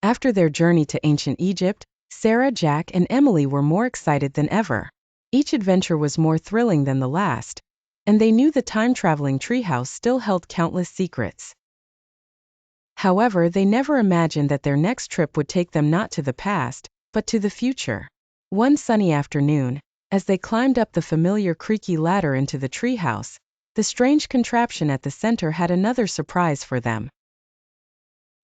After their journey to ancient Egypt, Sarah, Jack, and Emily were more excited than ever. Each adventure was more thrilling than the last, and they knew the time-traveling treehouse still held countless secrets. However, they never imagined that their next trip would take them not to the past, but to the future. One sunny afternoon, as they climbed up the familiar creaky ladder into the treehouse, the strange contraption at the center had another surprise for them.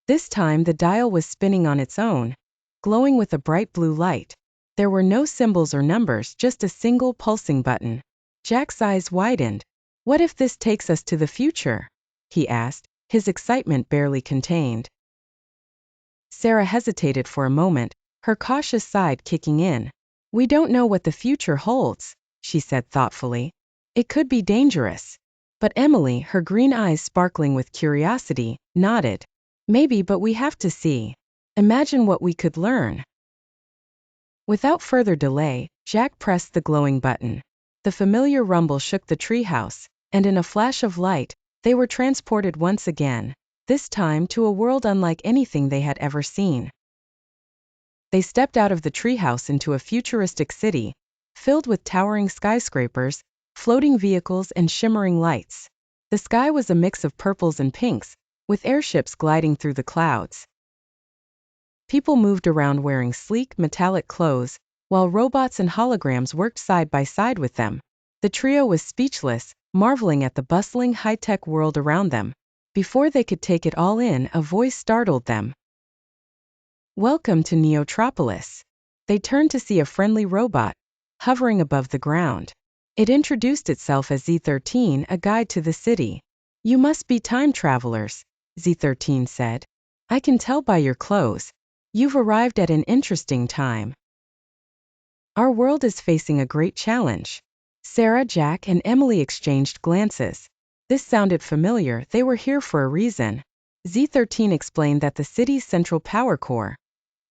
This time the dial was spinning on its own, glowing with a bright blue light. There were no symbols or numbers, just a single pulsing button. Jack's eyes widened. "What if this takes us to the future?" he asked, his excitement barely contained. Sarah hesitated for a moment, her cautious side kicking in. "We don't know what the future holds," she said thoughtfully. "It could be dangerous." But Emily, her green eyes sparkling with curiosity, nodded. "Maybe, but we have to see. Imagine what we could learn." Without further delay, Jack pressed the glowing button. The familiar rumble shook the treehouse, and in a flash of light, they were transported once again, this time to a world unlike anything they had ever seen. They stepped out of the treehouse into a futuristic city, filled with towering skyscrapers, floating vehicles, and shimmering lights. The sky was a mix of purples and pinks, with airships gliding through the clouds. People moved around wearing sleek, metallic clothes, while robots and holograms worked side by side with them. The trio was speechless, marveling at the bustling, high-tech world around them. Before they could take it all in, a voice startled them. "Welcome to Neotropolis." They turned to see a friendly robot, hovering above the ground. It introduced itself as Z13, a guide to the city. "You must be time travelers," Z13 said. "I can tell by your clothes. You've arrived at an interesting time. Our world is facing a great challenge." Sarah, Jack, and Emily exchanged glances. This sounded familiar. They were here for a reason. Z13 explained that the city's central power core,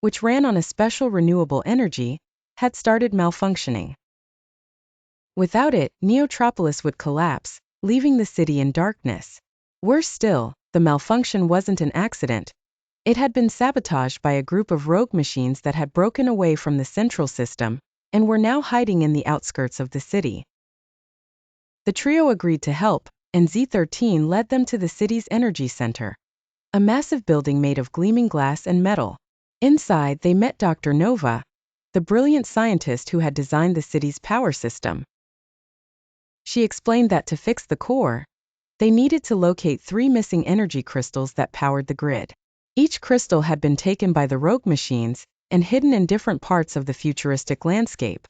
which ran on a special renewable energy, had started malfunctioning. Without it, Neotropolis would collapse, leaving the city in darkness. Worse still, the malfunction wasn't an accident. It had been sabotaged by a group of rogue machines that had broken away from the central system and were now hiding in the outskirts of the city. The trio agreed to help, and Z13 led them to the city's energy center, a massive building made of gleaming glass and metal. Inside, they met Dr. Nova, the brilliant scientist who had designed the city's power system. She explained that to fix the core, they needed to locate 3 missing energy crystals that powered the grid. Each crystal had been taken by the rogue machines and hidden in different parts of the futuristic landscape.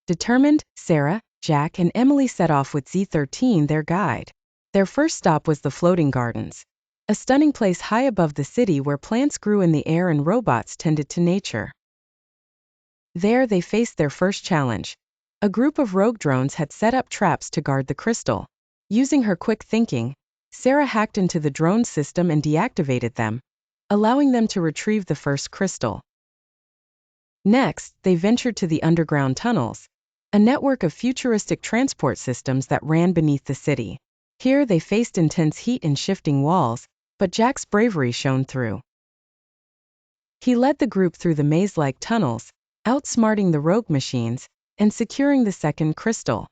Determined, Sarah, Jack, and Emily set off with Z13, their guide. Their first stop was the Floating Gardens, a stunning place high above the city where plants grew in the air and robots tended to nature. There they faced their first challenge. A group of rogue drones had set up traps to guard the crystal. Using her quick thinking, Sarah hacked into the drone system and deactivated them, allowing them to retrieve the first crystal. Next, they ventured to the underground tunnels, a network of futuristic transport systems that ran beneath the city. Here they faced intense heat and shifting walls, but Jack's bravery shone through. He led the group through the maze-like tunnels, outsmarting the rogue machines and securing the second crystal.